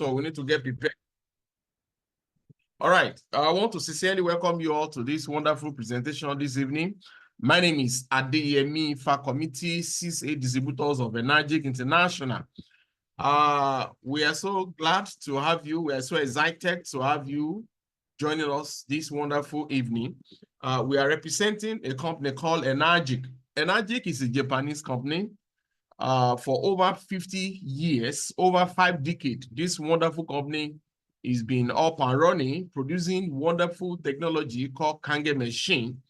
So we need to get prepared. All right. I want to sincerely welcome you all to this wonderful presentation this evening. My name is Adeyemi Fakomiti, CSA Distributors of Energic International. We are so glad to have you. We are so excited to have you joining us this wonderful evening. We are representing a company called Energic. Energic is a Japanese company. For over 50 years, over 5 decades, this wonderful company is being up and running, producing wonderful technology called Kange machine.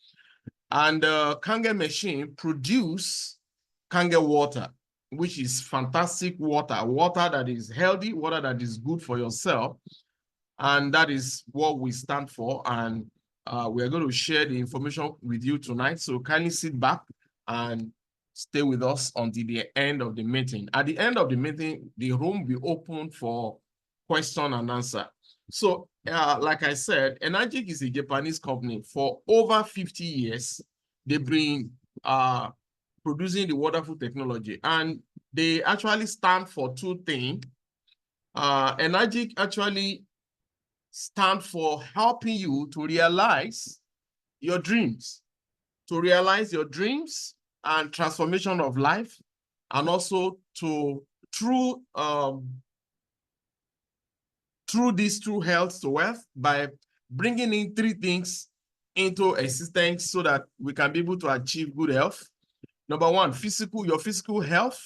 And Kange machine produce Kange water, which is fantastic water, water that is healthy, water that is good for yourself. And that is what we stand for. And we are going to share the information with you tonight. So kindly sit back and stay with us until the end of the meeting. At the end of the meeting, the room will be open for question and answer. So, like I said, Energic is a Japanese company. For over 50 years, they've been producing the wonderful technology. And they actually stand for 2 things. Energic actually stand for helping you to realize your dreams, and transformation of life, and also to through health to wealth by bringing in 3 things into existence so that we can be able to achieve good health. Number 1, your physical health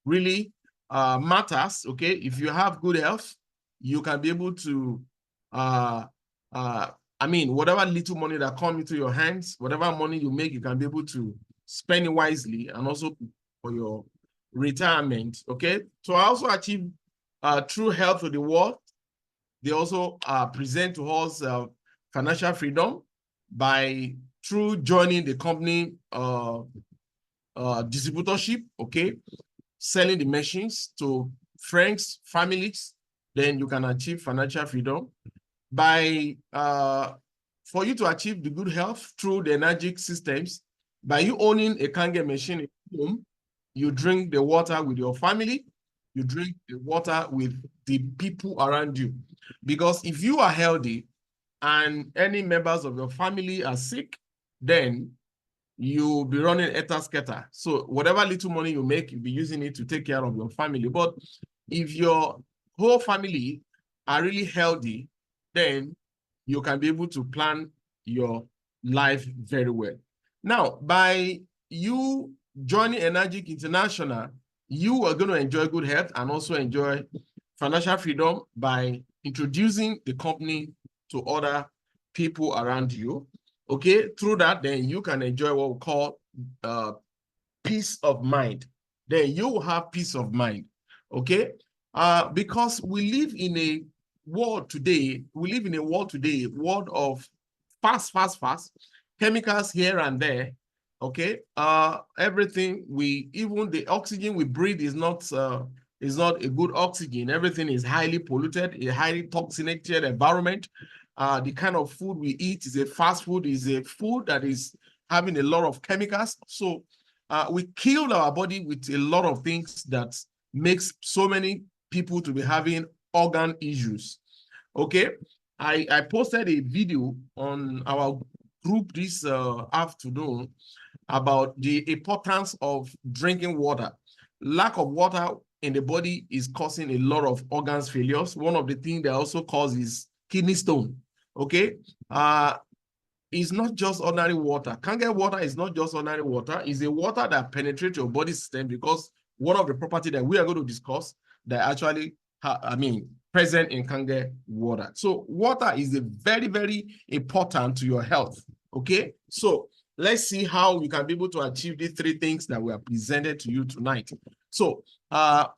really matters. Okay, if you have good health, you can be able to whatever little money that comes into your hands, whatever money you make, you can be able to spend it wisely, and also for your retirement. Okay, to also achieve true health of the world, they also present to us financial freedom through joining the company distributorship. Okay, selling the machines to friends, families, then you can achieve financial freedom. For you to achieve the good health through the Energic systems, by you owning a Kange machine at home, you drink the water with your family, you drink the water with the people around you. Because if you are healthy and any members of your family are sick, then you'll be running eta-sketa. So whatever little money you make, you'll be using it to take care of your family. But if your whole family are really healthy, then you can be able to plan your life very well. Now, by you joining Energic International, you are going to enjoy good health and also enjoy financial freedom by introducing the company to other people around you. Okay, through that, then you can enjoy what we call peace of mind. Then you will have peace of mind. Okay, because we live in a world today, world of fast, chemicals here and there. Okay, everything even the oxygen we breathe is not a good oxygen. Everything is highly polluted, a highly toxinated environment. The kind of food we eat is a fast food, is a food that is having a lot of chemicals. So we kill our body with a lot of things that makes so many people to be having organ issues. Okay, I posted a video on our group this afternoon about the importance of drinking water. Lack of water in the body is causing a lot of organs failures. One of the things that also causes kidney stone. Okay, it's not just ordinary water. Kange water is not just ordinary water. It's a water that penetrates your body system, because one of the properties that we are going to discuss that actually, present in Kange water. So water is a very, very important to your health. Okay, so let's see how you can be able to achieve these 3 things that were presented to you tonight. So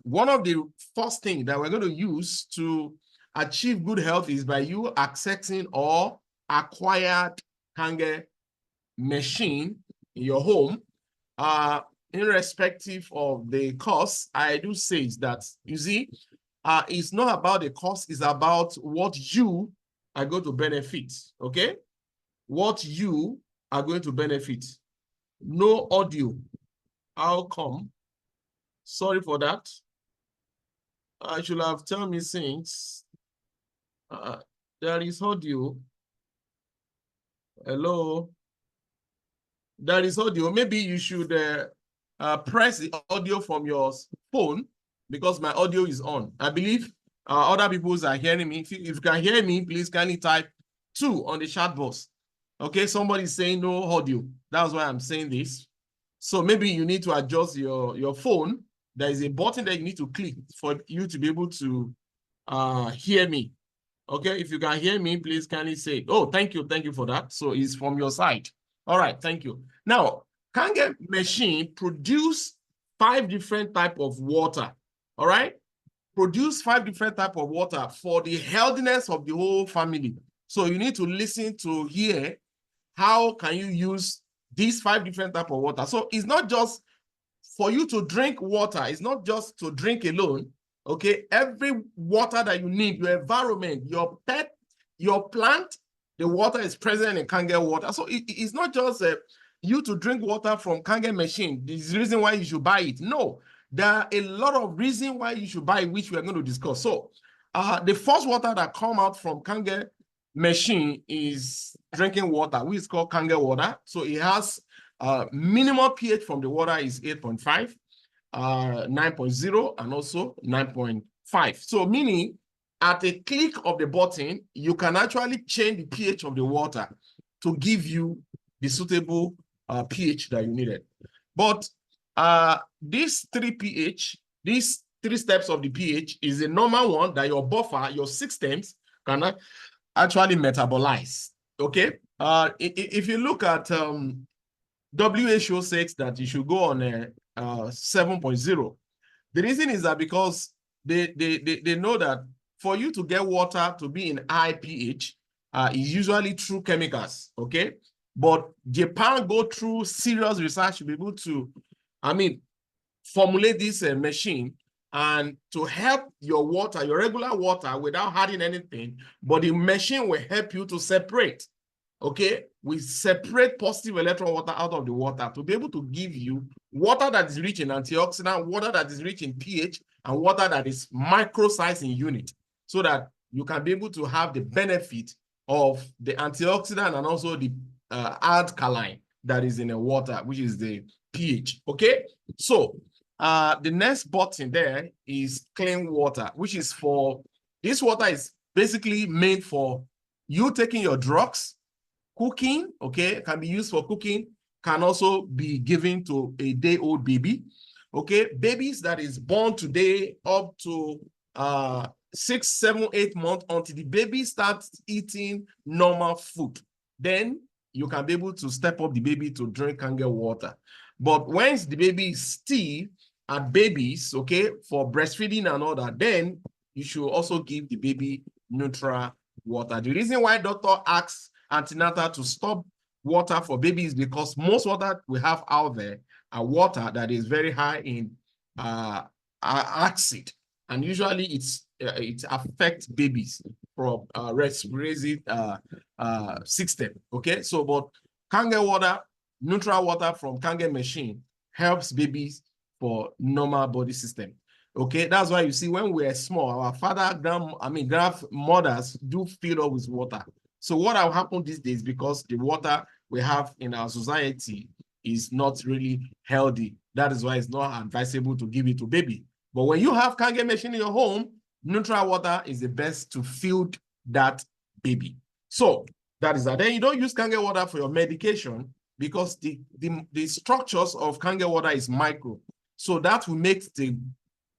one of the first things that we're going to use to achieve good health is by you accessing or acquired Kange machine in your home. Irrespective of the cost, I do say is that, you see, it's not about the cost, it's about what you are going to benefit. Okay, what you are going to benefit. No audio. How come? Sorry for that. I should have told me since. There is audio. Hello. There is audio. Maybe you should press the audio from your phone because my audio is on. I believe other people are hearing me. If you can hear me, please kindly type 2 on the chat box. Okay, somebody's saying no audio. That's why I'm saying this. So maybe you need to adjust your phone. There is a button that you need to click for you to be able to hear me. Okay, if you can hear me, please kindly say, oh, thank you for that. So it's from your side. All right, thank you. Now, Kangen machine produce 5 different type of water. All right, produce 5 different type of water for the healthiness of the whole family. So you need to listen to hear how can you use these 5 different type of water. So it's not just for you to drink water. It's not just to drink alone. Okay, every water that you need, your environment, your pet, your plant, the water is present in Kangen water. So it's not just you to drink water from Kangen machine. This is the reason why you should buy it. No, there are a lot of reasons why you should buy it, which we are going to discuss. So the first water that come out from Kangen machine is drinking water, which is called Kangen water. So it has minimum pH from the water is 8.5. 9.0 and also 9.5. So meaning at a click of the button, you can actually change the pH of the water to give you the suitable pH that you needed. But these 3 pH, these 3 steps of the pH is a normal one that your buffer, your systems can actually metabolize. Okay. If you look at WHO says that you should go on a 7.0. The reason is that because they know that for you to get water to be in high pH is usually through chemicals, okay? But Japan go through serious research to be able to, formulate this machine and to help your water, your regular water, without adding anything, but the machine will help you to separate. Okay, we separate positive electron water out of the water to be able to give you water that is rich in antioxidant, water that is rich in pH, and water that is micro size in unit, so that you can be able to have the benefit of the antioxidant and also the alkaline that is in the water, which is the pH. Okay, so the next button there is clean water, which is for, this water is basically made for you taking your drugs, cooking, okay, can be used for cooking, can also be given to a day-old baby, okay? Babies that is born today up to 6, 7, 8 months until the baby starts eating normal food. Then you can be able to step up the baby to drink Kangen water. But once the baby is still at babies, okay, for breastfeeding and all that, then you should also give the baby neutral water. The reason why doctor asks antenatal to stop water for babies because most water we have out there are water that is very high in acid, and usually it affects babies from respiratory system. Okay, so but Kangen water, neutral water from Kangen machine helps babies for normal body system. Okay, that's why you see when we're small, our grandmothers do fill up with water. So what will happen these days, because the water we have in our society is not really healthy. That is why it's not advisable to give it to baby. But when you have Kangen machine in your home, neutral water is the best to feed that baby. So that is that. Then you don't use Kangen water for your medication because the structures of Kangen water is micro. So that will make the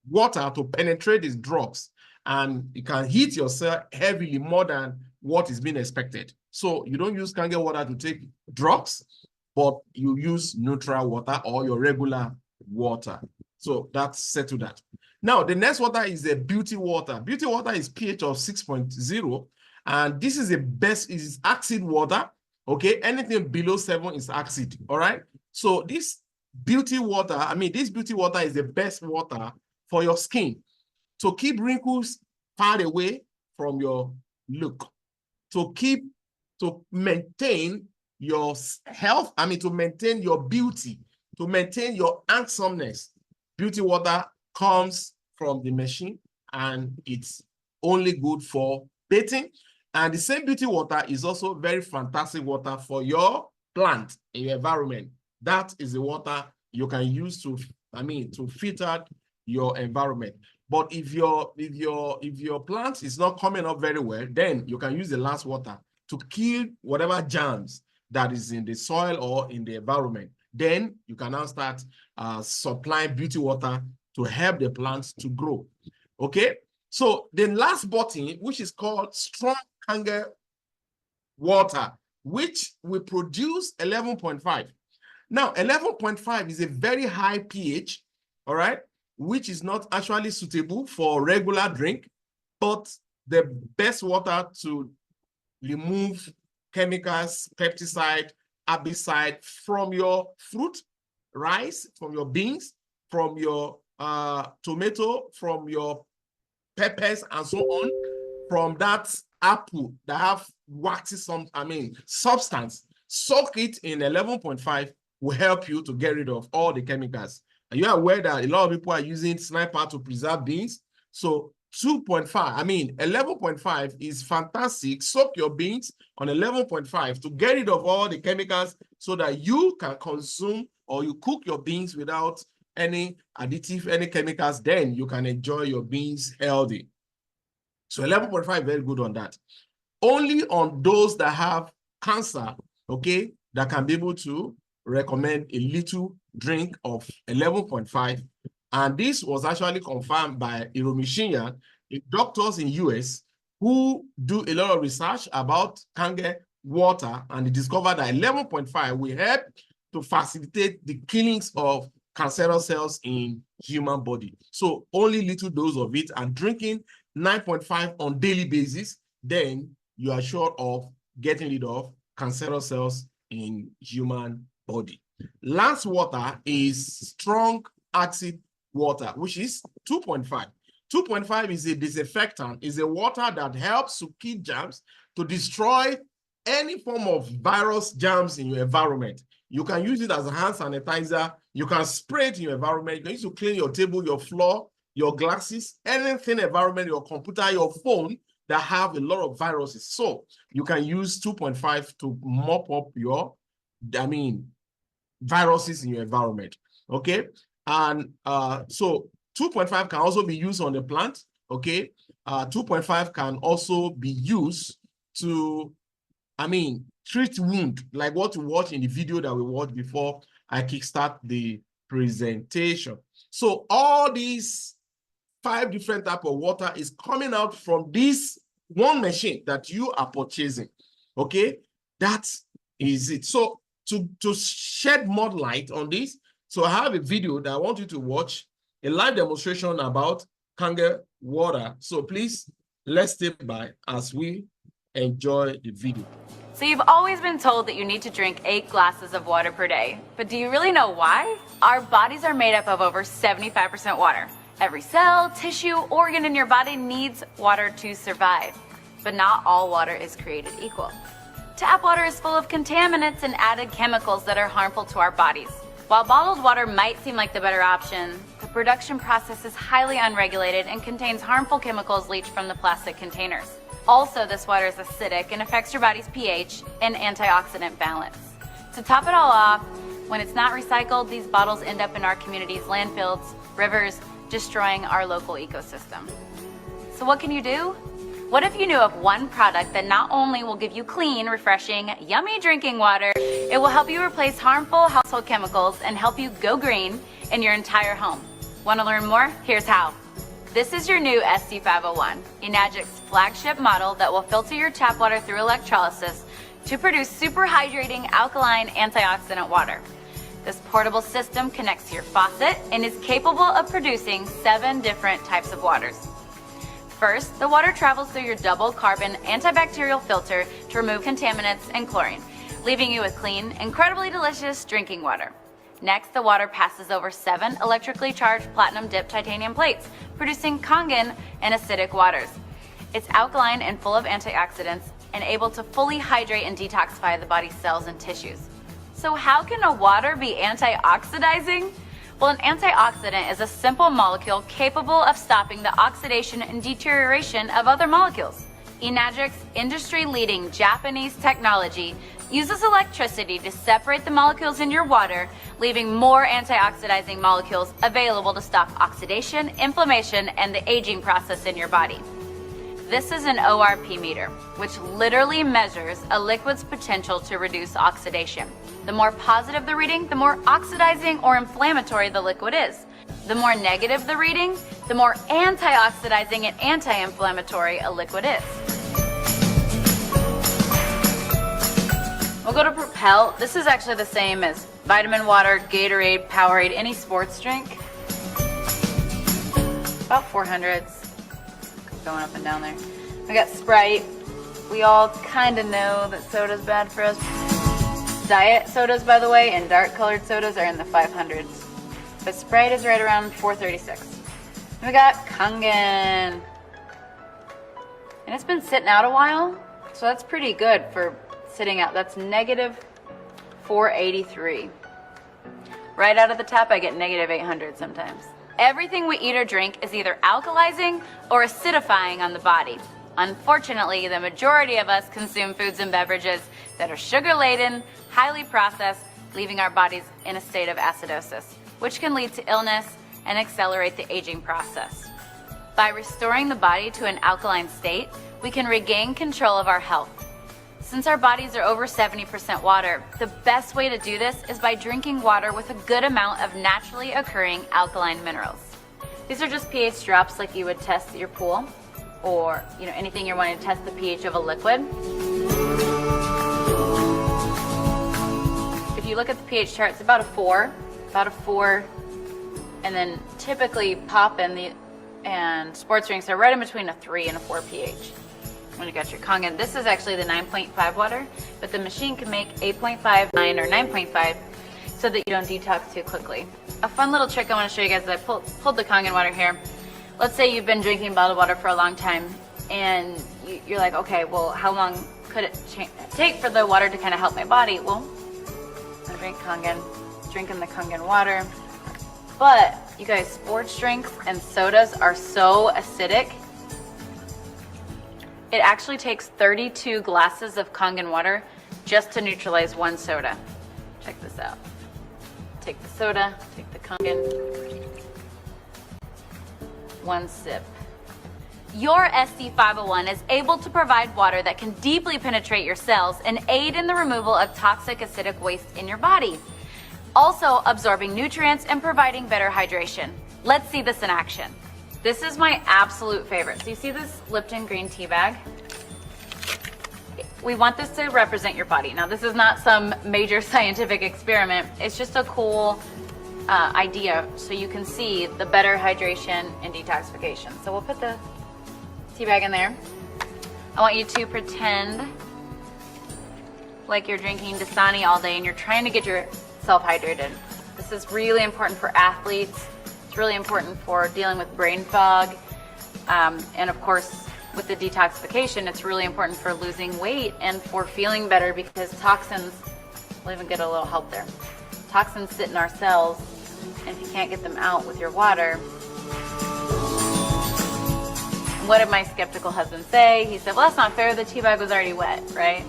water to penetrate these drugs, and it can hit your cell heavily more than what is being expected. So you don't use Kangen water to take drugs, but you use neutral water or your regular water. So that's settled that. Now, the next water is the beauty water. Beauty water is pH of 6.0, and this is the best, is acid water. Okay, anything below 7 is acid. All right. So this beauty water, this beauty water is the best water for your skin to keep wrinkles far away from your look, to maintain your health, to maintain your beauty, to maintain your handsomeness. Beauty water comes from the machine, and it's only good for bathing. And the same beauty water is also very fantastic water for your plant in your environment. That is the water you can use to, to filter your environment. But if your plant is not coming up very well, then you can use the last water to kill whatever germs that is in the soil or in the environment. Then you can now start supplying beauty water to help the plants to grow. Okay, so the last bottle, which is called strong kange water, which will produce 11.5. Now, 11.5 is a very high pH, all right, which is not actually suitable for regular drink, but the best water to remove chemicals, pesticide, herbicide from your fruit, rice, from your beans, from your tomato, from your peppers, and so on, from that apple that have waxy substance. Soak it in 11.5 will help you to get rid of all the chemicals. Are you aware that a lot of people are using sniper to preserve beans? So 11.5 is fantastic. Soak your beans on 11.5 to get rid of all the chemicals so that you can consume or you cook your beans without any additive, any chemicals. Then you can enjoy your beans healthy. So 11.5, very good on that. Only on those that have cancer, okay, that can be able to recommend a little drink of 11.5. And this was actually confirmed by Iromishinya, doctors in US who do a lot of research about kange water, and they discovered that 11.5 will help to facilitate the killings of cancerous cells in human body. So only little dose of it, and drinking 9.5 on daily basis, then you are sure of getting rid of cancerous cells in human body. Last water is strong acid water, which is 2.5. 2.5 is a disinfectant, is a water that helps to kill germs, to destroy any form of virus germs in your environment. You can use it as a hand sanitizer. You can spray it in your environment. You can use it to clean your table, your floor, your glasses, anything environment, your computer, your phone that have a lot of viruses. So you can use 2.5 to mop up your, viruses in your environment. Okay. And so 2.5 can also be used on the plant. Okay. 2.5 can also be used to, treat wound, like what you watch in the video that we watched before I kickstart the presentation. So all these 5 different types of water is coming out from this one machine that you are purchasing. Okay, that is it. So to shed more light on this, so I have a video that I want you to watch, a live demonstration about kange water. So please, let's stay by as we enjoy the video. So you've always been told that you need to drink 8 glasses of water per day, but do you really know why? Our bodies are made up of over 75% water. Every cell, tissue, organ in your body needs water to survive, but not all water is created equal. Tap water is full of contaminants and added chemicals that are harmful to our bodies. While bottled water might seem like the better option, the production process is highly unregulated and contains harmful chemicals leached from the plastic containers. Also, this water is acidic and affects your body's pH and antioxidant balance. To top it all off, when it's not recycled, these bottles end up in our community's landfills, rivers, destroying our local ecosystem. So what can you do? What if you knew of one product that not only will give you clean, refreshing, yummy drinking water, it will help you replace harmful household chemicals and help you go green in your entire home? Want to learn more? Here's how. This is your new SC501, Enagic's flagship model that will filter your tap water through electrolysis to produce super hydrating alkaline antioxidant water. This portable system connects to your faucet and is capable of producing 7 different types of waters. First, the water travels through your double carbon antibacterial filter to remove contaminants and chlorine, leaving you with clean, incredibly delicious drinking water. Next, the water passes over 7 electrically charged platinum-dipped titanium plates, producing Kangen and acidic waters. It's alkaline and full of antioxidants and able to fully hydrate and detoxify the body's cells and tissues. So how can a water be antioxidizing? Well, an antioxidant is a simple molecule capable of stopping the oxidation and deterioration of other molecules. Enagic's industry-leading Japanese technology uses electricity to separate the molecules in your water, leaving more antioxidizing molecules available to stop oxidation, inflammation, and the aging process in your body. This is an ORP meter, which literally measures a liquid's potential to reduce oxidation. The more positive the reading, the more oxidizing or inflammatory the liquid is. The more negative the reading, the more antioxidizing and anti-inflammatory a liquid is. We'll go to Propel. This is actually the same as vitamin water, Gatorade, Powerade, any sports drink. About 400s. Going up and down there. We got Sprite. We all kind of know that soda's bad for us. Diet sodas, by the way, and dark colored sodas are in the 500s. But Sprite is right around 436. We got Kangen. And it's been sitting out a while, so that's pretty good for sitting out. That's negative 483. Right out of the tap, I get negative 800 sometimes. Everything we eat or drink is either alkalizing or acidifying on the body. Unfortunately, the majority of us consume foods and beverages that are sugar-laden, highly processed, leaving our bodies in a state of acidosis, which can lead to illness and accelerate the aging process. By restoring the body to an alkaline state, we can regain control of our health. Since our bodies are over 70% water, the best way to do this is by drinking water with a good amount of naturally occurring alkaline minerals. These are just pH drops like you would test your pool, or anything you're wanting to test the pH of a liquid. If you look at the pH chart, it's about a 4, and then typically pop and sports drinks are right in between a 3 and a 4 pH. When you got your Kangen, this is actually the 9.5 water, but the machine can make 8.5, 9, or 9.5 so that you don't detox too quickly. A fun little trick I want to show you guys is I pulled the Kangen water here. Let's say you've been drinking bottled water for a long time, and you're like, okay, well, how long could it take for the water to kind of help my body? Well, I drink Kangen, drinking the Kangen water. But you guys, sports drinks and sodas are so acidic. It actually takes 32 glasses of Kangen water just to neutralize one soda. Check this out. Take the soda, take the Kangen. One sip. Your SC501 is able to provide water that can deeply penetrate your cells and aid in the removal of toxic acidic waste in your body, also absorbing nutrients and providing better hydration. Let's see this in action. This is my absolute favorite. So you see this Lipton green tea bag? We want this to represent your body. Now, this is not some major scientific experiment. It's just a cool idea so you can see the better hydration and detoxification. So we'll put the tea bag in there. I want you to pretend like you're drinking Dasani all day and you're trying to get yourself hydrated. This is really important for athletes. It's really important for dealing with brain fog. And of course, with the detoxification, it's really important for losing weight and for feeling better because toxins, we'll even get a little help there. Toxins sit in our cells, and if you can't get them out with your water. What did my skeptical husband say? He said, well, that's not fair. The tea bag was already wet, right?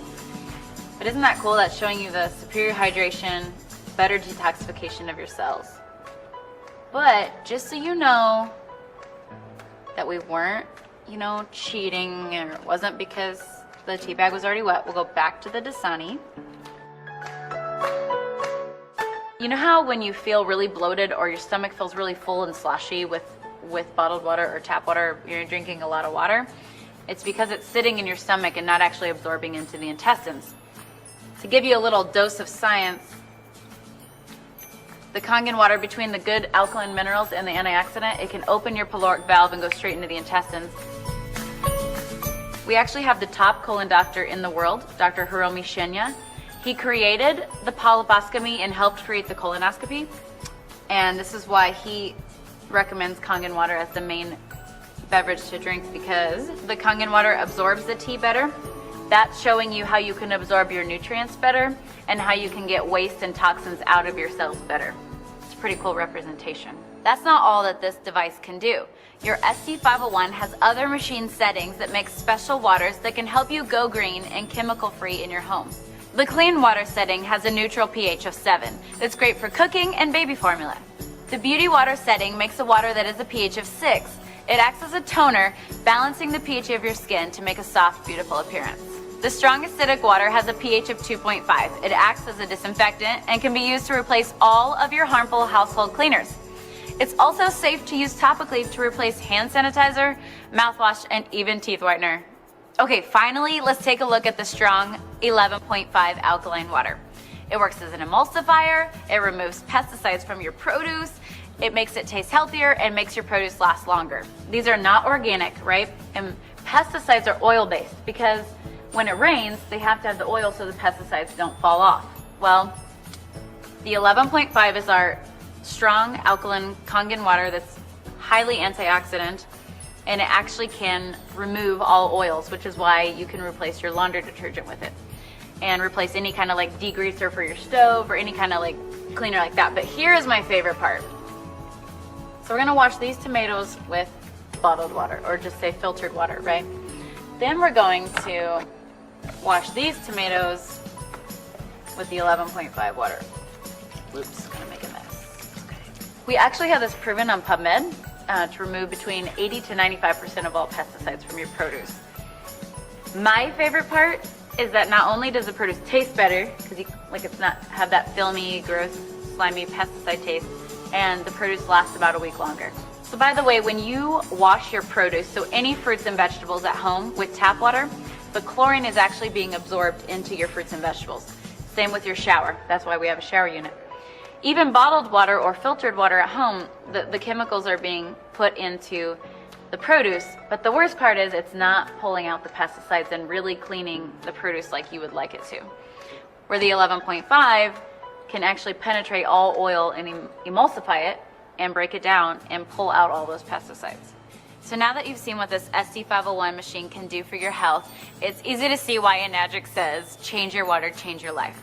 But isn't that cool? That's showing you the superior hydration, better detoxification of your cells. But just so you know that we weren't, cheating, or it wasn't because the tea bag was already wet, we'll go back to the Dasani. You know how when you feel really bloated or your stomach feels really full and sloshy with bottled water or tap water, you're drinking a lot of water? It's because it's sitting in your stomach and not actually absorbing into the intestines. To give you a little dose of science, the Kangen water, between the good alkaline minerals and the antioxidant, it can open your pyloric valve and go straight into the intestines. We actually have the top colon doctor in the world, Dr. Hiromi Shinya. He created the polyposcopy and helped create the colonoscopy. And this is why he recommends Kangen water as the main beverage to drink, because the Kangen water absorbs the tea better. That's showing you how you can absorb your nutrients better and how you can get waste and toxins out of your cells better. It's pretty cool representation. That's not all that this device can do. Your ST501 has other machine settings that make special waters that can help you go green and chemical-free in your home. The clean water setting has a neutral pH of 7 that's great for cooking and baby formula. The beauty water setting makes a water that is a pH of 6. It acts as a toner, balancing the pH of your skin to make a soft, beautiful appearance. The strong acidic water has a pH of 2.5. It acts as a disinfectant and can be used to replace all of your harmful household cleaners. It's also safe to use topically to replace hand sanitizer, mouthwash, and even teeth whitener. Okay, finally, let's take a look at the strong 11.5 alkaline water. It works as an emulsifier, it removes pesticides from your produce, it makes it taste healthier, and makes your produce last longer. These are not organic, right? And pesticides are oil-based because when it rains, they have to have the oil so the pesticides don't fall off. Well, the 11.5 is our strong alkaline Kangen water that's highly antioxidant, and it actually can remove all oils, which is why you can replace your laundry detergent with it and replace any kind of like degreaser for your stove or any kind of like cleaner like that. But here is my favorite part. So we're gonna wash these tomatoes with bottled water, or just say filtered water, right? Then we're going to wash these tomatoes with the 11.5 water. Whoops, gonna make a mess. Okay. We actually have this proven on PubMed to remove between 80 to 95% of all pesticides from your produce. My favorite part is that not only does the produce taste better, because it's not have that filmy, gross, slimy pesticide taste, and the produce lasts about a week longer. So by the way, when you wash your produce, so any fruits and vegetables at home with tap water, the chlorine is actually being absorbed into your fruits and vegetables. Same with your shower. That's why we have a shower unit. Even bottled water or filtered water at home, the chemicals are being put into the produce, but the worst part is it's not pulling out the pesticides and really cleaning the produce like you would like it to. Where the 11.5 can actually penetrate all oil and emulsify it and break it down and pull out all those pesticides. So now that you've seen what this ST501 machine can do for your health, it's easy to see why Enagic says, change your water, change your life.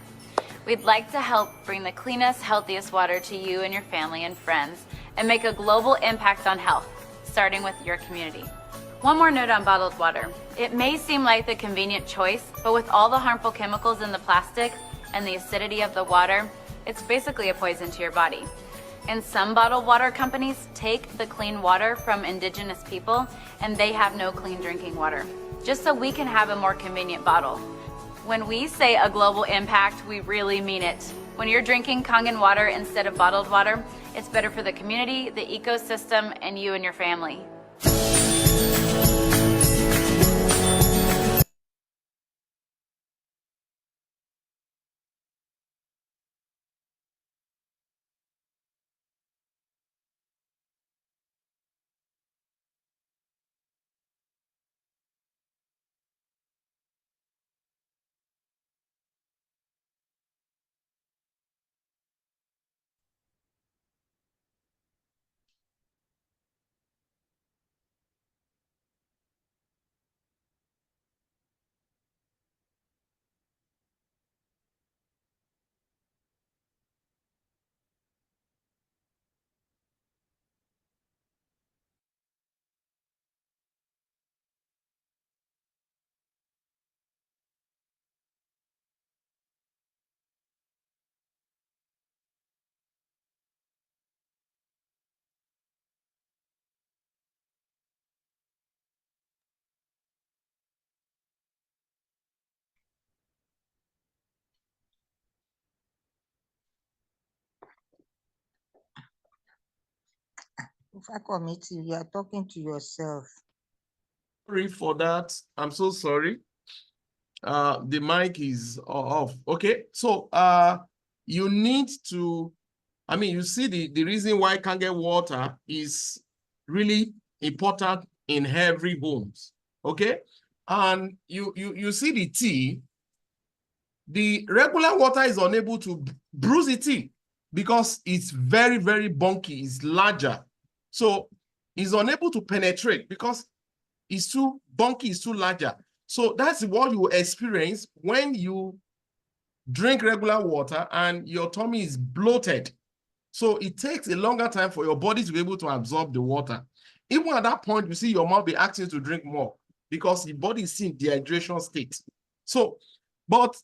We'd like to help bring the cleanest, healthiest water to you and your family and friends and make a global impact on health, starting with your community. One more note on bottled water. It may seem like the convenient choice, but with all the harmful chemicals in the plastic and the acidity of the water, it's basically a poison to your body. And some bottled water companies take the clean water from indigenous people and they have no clean drinking water, just so we can have a more convenient bottle. When we say a global impact, we really mean it. When you're drinking Kangen water instead of bottled water, it's better for the community, the ecosystem, and you and your family. Fakomiti, you are talking to yourself. Sorry for that. I'm so sorry. The mic is off. Okay, so you need to, you see the reason why Kangen water is really important in every homes. Okay, and you see the tea. The regular water is unable to bruise the tea because it's very, very bulky, it's larger. So it's unable to penetrate because it's too bulky, it's too larger. So that's what you experience when you drink regular water and your tummy is bloated. So it takes a longer time for your body to be able to absorb the water. Even at that point, you see your mouth be asking you to drink more because the body is in dehydration state. So, but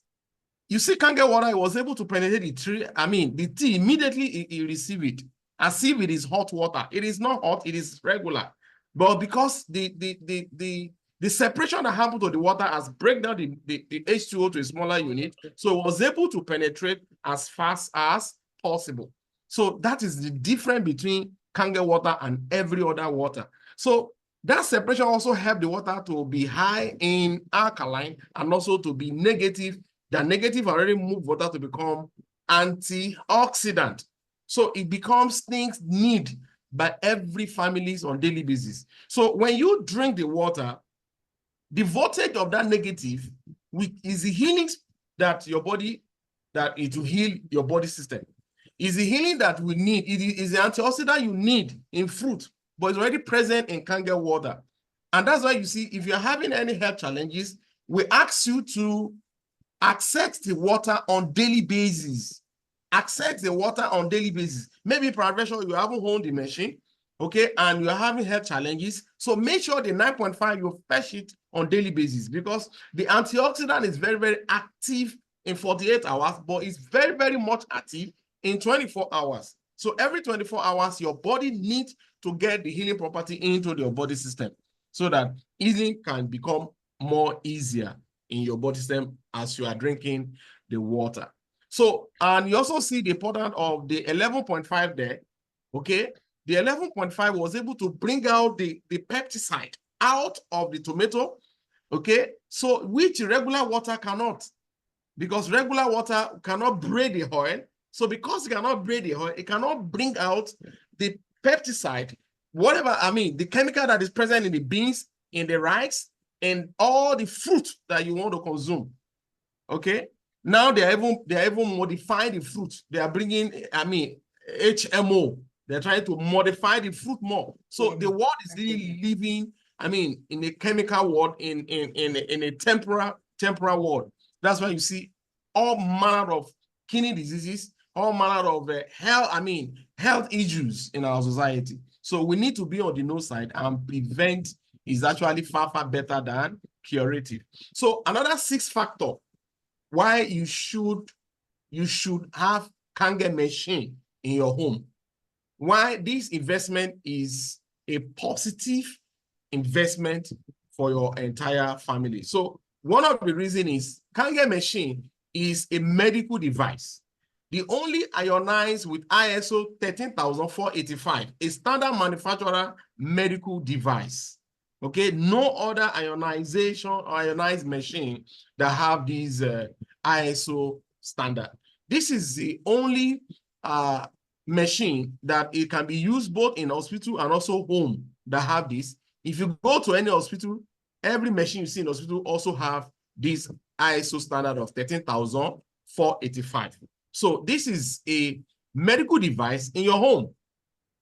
you see, Kangen water, it was able to penetrate the tea immediately he received it, as if it is hot water. It is not hot, it is regular. But because the separation that happened to the water has break down the H2O to a smaller unit, so it was able to penetrate as fast as possible. So that is the difference between Kangen water and every other water. So that separation also helped the water to be high in alkaline and also to be negative. The negative already moved water to become antioxidant. So it becomes things needed by every families on daily basis. So when you drink the water, the voltage of that negative is the healing that your body, that it will heal your body system. Is the healing that we need. It is the antioxidant you need in fruit, but it's already present in Kangen water. And that's why you see, if you're having any health challenges, we ask you to access the water on daily basis. Access the water on daily basis. Maybe prevention, you haven't owned the machine, okay, and you're having health challenges. So make sure the 9.5, you fetch it on daily basis, because the antioxidant is very, very active in 48 hours, but it's very, very much active in 24 hours. So every 24 hours, your body needs to get the healing property into your body system so that healing can become more easier in your body system as you are drinking the water. So, and you also see the importance of the 11.5 there, okay? The 11.5 was able to bring out the pesticide out of the tomato, okay? So, which regular water cannot, because regular water cannot braid the oil. So because it cannot braid the oil, it cannot bring out the pesticide, whatever, the chemical that is present in the beans, in the rice, and all the fruit that you want to consume. Okay. Now they are even modifying the fruit. They are bringing, HMO. They're trying to modify the fruit more. So the world is really living, in a chemical world, in a temporal world. That's why you see all manner of kidney diseases, all manner of health issues in our society. So we need to be on the no side, and prevent is actually far, far better than curative. So another 6 factor why you should have Kangen machine in your home. Why this investment is a positive investment for your entire family. So one of the reasons is Kangen machine is a medical device. The only ionized with ISO 13485, a standard manufacturer medical device. Okay, no other ionization or ionized machine that have these ISO standard. This is the only machine that it can be used both in hospital and also home that have this. If you go to any hospital, every machine you see in hospital also have this ISO standard of 13,485. So this is a medical device in your home.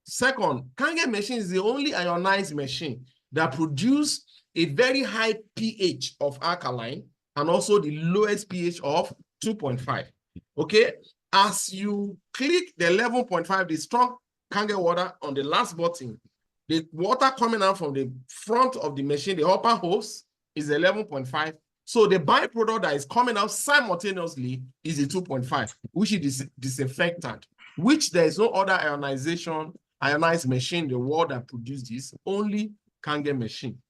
Second, Kangen machine is the only ionized machine that produce a very high pH of alkaline and also the lowest pH of 2.5. Okay, as you click the 11.5, the strong Kangen water on the last button, the water coming out from the front of the machine, the upper hose, is 11.5. So the byproduct that is coming out simultaneously is a 2.5, which is disinfectant, which there is no other ionized machine in the world that produces this, only Kangen machine.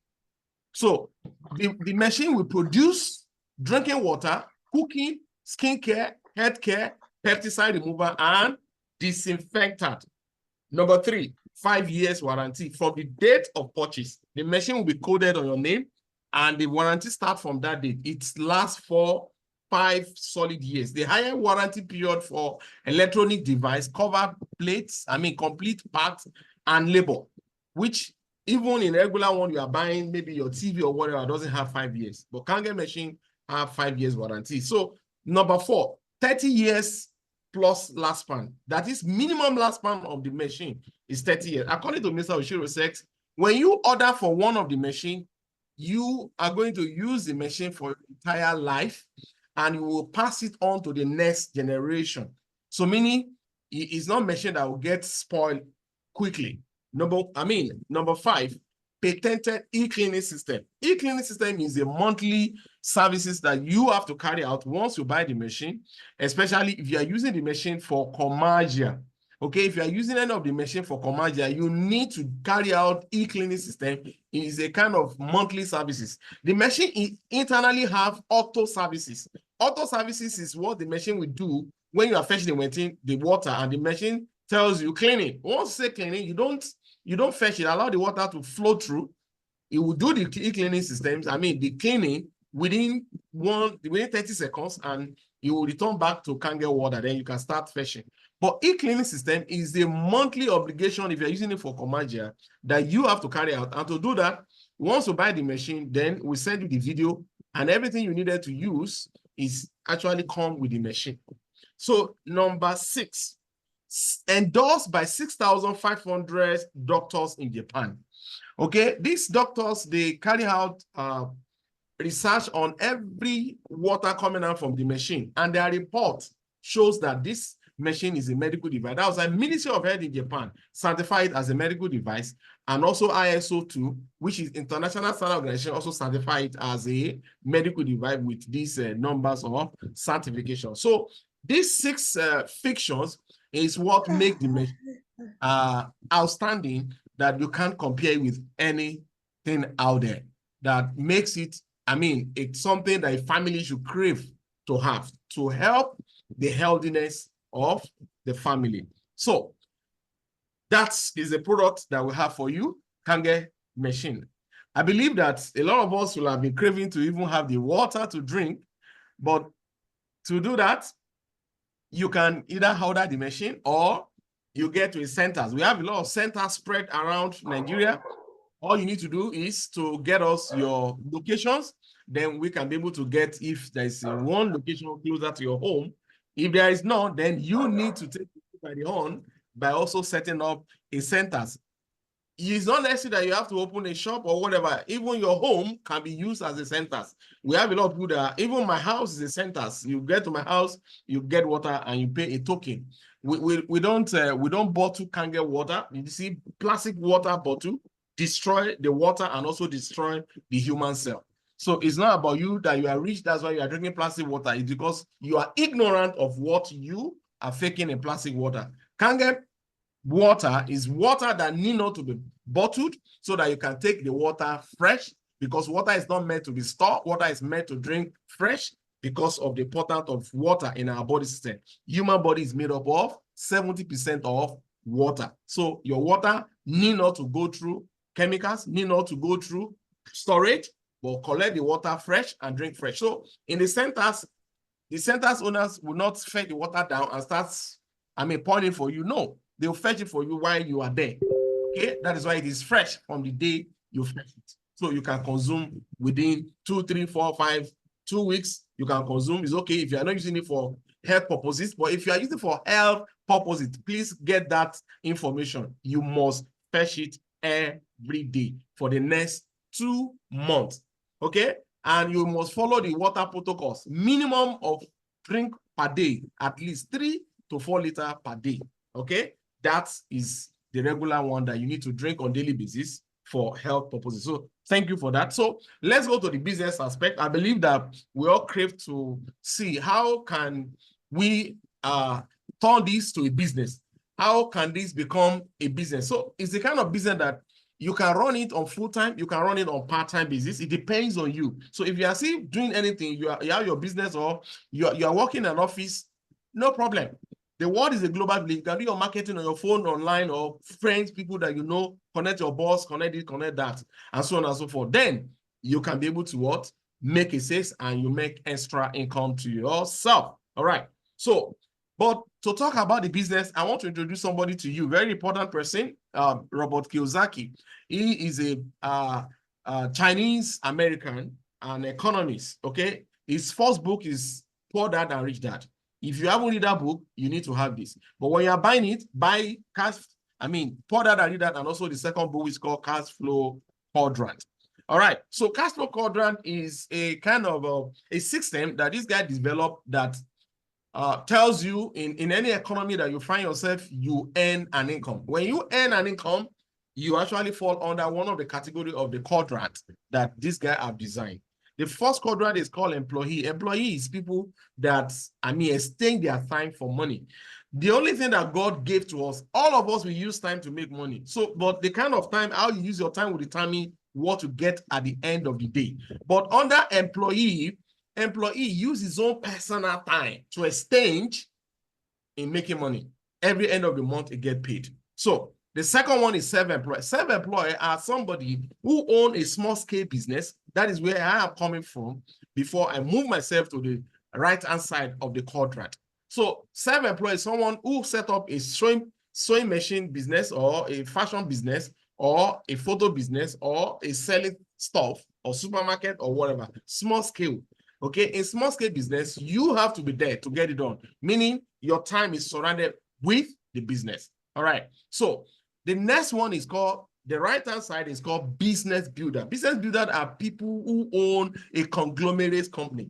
So the machine will produce drinking water, cooking, skincare, healthcare, pesticide removal, and disinfectant. Number 3, 5 years warranty. From the date of purchase, the machine will be coded on your name, and the warranty starts from that date. It lasts for 5 solid years. The higher warranty period for electronic device cover plates, complete parts and labor, which even in regular one you are buying, maybe your TV or whatever, doesn't have 5 years. But Kangen machine have 5 years warranty. So number 4, 30 years plus last span. That is minimum last span of the machine is 30 years. According to Mr. Oshirosex, when you order for one of the machine, you are going to use the machine for your entire life, and you will pass it on to the next generation. So meaning It's not machine that will get spoiled quickly. Number 5, patented e-cleaning system. E-cleaning system is a monthly services that you have to carry out once you buy the machine, especially if you are using the machine for commercial. Okay, if you are using any of the machine for commercial, you need to carry out e-cleaning system. It is a kind of monthly services. The machine internally have auto services. Auto services is what the machine will do when you are fetching the water, and the machine tells you cleaning. Once you say cleaning, you don't fetch it, allow the water to flow through. It will do the cleaning systems, the cleaning within 30 seconds, and you will return back to Kangen water. Then you can start fetching. But e-cleaning system is a monthly obligation if you're using it for commercial that you have to carry out. And to do that, once you buy the machine, then we send you the video, and everything you needed to use is actually come with the machine. So number 6, endorsed by 6,500 doctors in Japan. Okay, these doctors, they carry out research on every water coming out from the machine, and their report shows that this machine is a medical device. That was a Ministry of Health in Japan certified as a medical device, and also ISO 2, which is International Standard Organization, also certified as a medical device with these numbers of certification. So these 6 fictions is what make the machine outstanding, that you can't compare with anything out there, that makes it, it's something that a family should crave to have to help the healthiness of the family. So that is a product that we have for you, Kangen machine. I believe that a lot of us will have been craving to even have the water to drink, but to do that, you can either order the machine or you get to a centers. We have a lot of centers spread around Nigeria. All you need to do is to get us your locations. Then we can be able to get, if there's one location closer to your home. If there is none, then you need to take it by the horn by also setting up a centers. It's not necessary that you have to open a shop or whatever. Even your home can be used as a centers. We have a lot of people that, even my house is a centers. You get to my house, you get water, and you pay a token. We don't bottle Kangen water. You see, plastic water bottle destroy the water and also destroy the human cell. So it's not about you that you are rich, that's why you are drinking plastic water. It's because you are ignorant of what you are faking in plastic water. Kangen water is water that need not to be bottled, so that you can take the water fresh, because water is not meant to be stored. Water is meant to drink fresh because of the importance of water in our body system. Human body is made up of 70% of water. So your water need not to go through chemicals, need not to go through storage, but collect the water fresh and drink fresh. So in the centers owners will not fetch the water down and start, pouring for you. No, they'll fetch it for you while you are there. Okay, that is why it is fresh from the day you fetch it. So you can consume within 2, 3, 4, 5, 2 weeks. You can consume. It's okay if you are not using it for health purposes, but if you are using it for health purposes, please get that information. You must fetch it every day for the next 2 months. Okay, and you must follow the water protocols. Minimum of drink per day, at least 3 to 4 liters per day. Okay, that is the regular one that you need to drink on daily basis for health purposes. So thank you for that. So let's go to the business aspect. I believe that we all crave to see how can we turn this to a business. How can this become a business? So it's the kind of business that you can run it on full-time, you can run it on part-time basis. It depends on you. So if you are still doing anything, you have your business, or you are working in an office, no problem. The world is a global village. You can do your marketing on your phone, online, or friends, people that you know, connect your boss, connect it, connect that, and so on and so forth. Then you can be able to what? Make a sales, and you make extra income to yourself. All right. So, but to talk about the business, I want to introduce somebody to you. Very important person, Robert Kiyosaki. He is a Chinese American, an economist. Okay. His first book is Poor Dad and Rich Dad. If you haven't read that book, you need to have this. But when you are buying it, buy Poor Dad and Rich Dad, and also the second book is called Cash Flow Quadrant. All right. So Cash Flow Quadrant is a kind of a system that this guy developed that tells you in any economy that you find yourself, you earn an income. When you earn an income, you actually fall under one of the category of the quadrant that this guy have designed. The first quadrant is called employee. Employee is people that, exchange their time for money. The only thing that God gave to us, all of us, we use time to make money. So, but the kind of time, how you use your time will determine what you get at the end of the day. But under employee use his own personal time to exchange in making money. Every end of the month, it get paid. So the second one is self-employed. Self-employed are somebody who own a small-scale business. That is where I am coming from before I move myself to the right-hand side of the quadrant. So self-employed is someone who set up a sewing machine business or a fashion business or a photo business or a selling stuff or supermarket or whatever, small scale. Okay, in small scale business, you have to be there to get it done, meaning your time is surrounded with the business. All right, so the next one is called, the right-hand side is called business builder. Business builder are people who own a conglomerate company.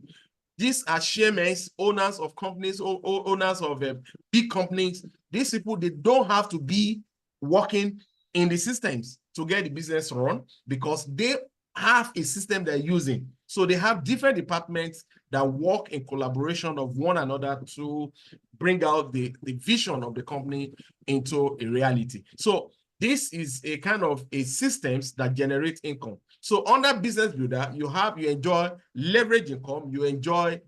These are chairmen, owners of companies, owners of big companies. These people, they don't have to be working in the systems to get the business run because they have a system they're using. So they have different departments that work in collaboration of one another to bring out the vision of the company into a reality. So this is a kind of a systems that generate income. So under business builder, you enjoy leverage income, you enjoy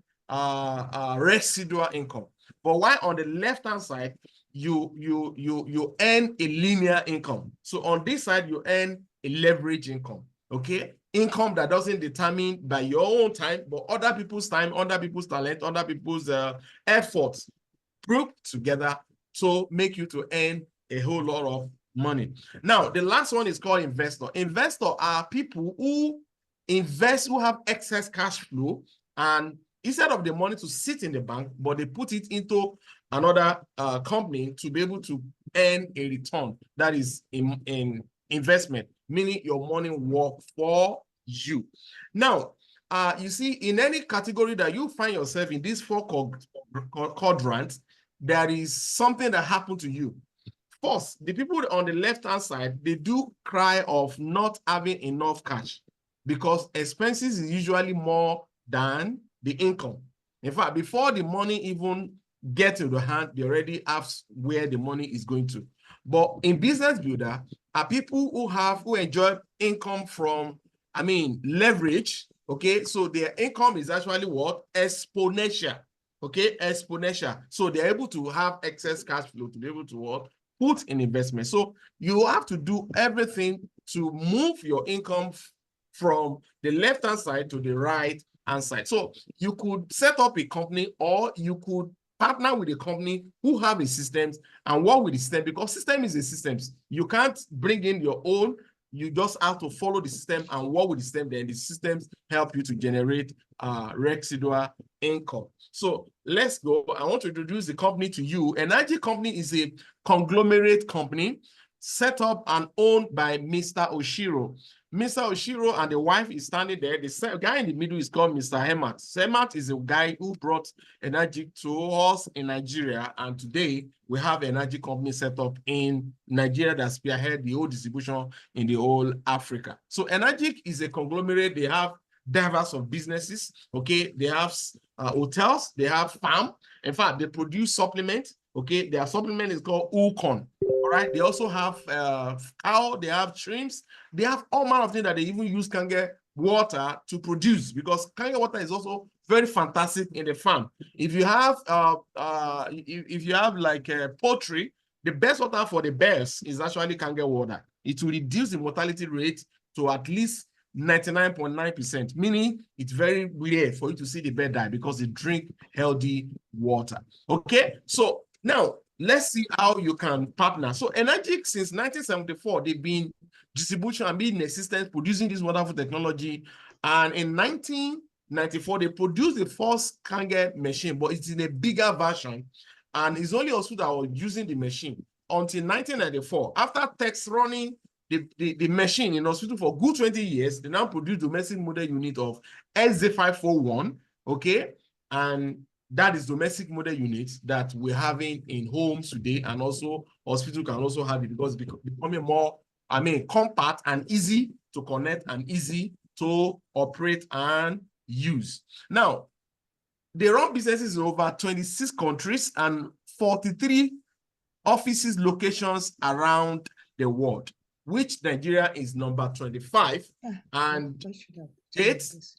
residual income. But while on the left-hand side, you earn a linear income. So on this side, you earn a leverage income, okay? Income that doesn't determine by your own time, but other people's time, other people's talent, other people's efforts grouped together to make you to earn a whole lot of money. Now, the last one is called investor. Investor are people who invest, who have excess cash flow, and instead of the money to sit in the bank, but they put it into another company to be able to earn a return that is in investment, meaning your money work for you. Now, you see, in any category that you find yourself in these four quadrants, there is something that happened to you. First, the people on the left-hand side, they do cry of not having enough cash because expenses is usually more than the income. In fact, before the money even gets to the hand, they already have where the money is going to. But in business builder are people who enjoy income from, leverage, okay? So their income is actually what? Exponential, okay? Exponential. So they're able to have excess cash flow to be able to what? Put in investment. So you have to do everything to move your income from the left-hand side to the right-hand side. So you could set up a company or you could partner with a company who have a systems and work with the system, because system is a systems. You can't bring in your own. You just have to follow the system and work with the system. Then the systems help you to generate residual income. So let's go. I want to introduce the company to you. Energy Company is a conglomerate company set up and owned by Mr. Oshiro. Mr. Oshiro and the wife is standing there. The guy in the middle is called Mr. Hemat. Hemat is a guy who brought energy to us in Nigeria, and today we have an energy company set up in Nigeria that spearhead the whole distribution in the whole Africa. So Energy is a conglomerate. They have diverse of businesses. Okay, they have hotels. They have farm. In fact, they produce supplement. Okay, their supplement is called Ukon. All right, they also have cow. They have shrimps. They have all manner of things that they even use Kange water to produce, because Kange water is also very fantastic in the farm. If you have like poultry, the best water for the bears is actually Kange water. It will reduce the mortality rate to at least 99.9%, meaning it's very rare for you to see the bear die because they drink healthy water. Okay, so now let's see how you can partner. So Energy, since 1974, they've been distribution and being in existence, producing this wonderful technology. And in 1994, they produced the first Kange machine, but it's in a bigger version. And it's only also that was using the machine until 1994. After Tex running the machine in hospital for good 20 years, they now produce domestic model unit of SZ541, okay? And That is domestic model units that we're having in homes today, and also hospital can also have it because it's becoming more, compact and easy to connect and easy to operate and use. Now, they run businesses in over 26 countries and 43 offices locations around the world, which Nigeria is number 25. And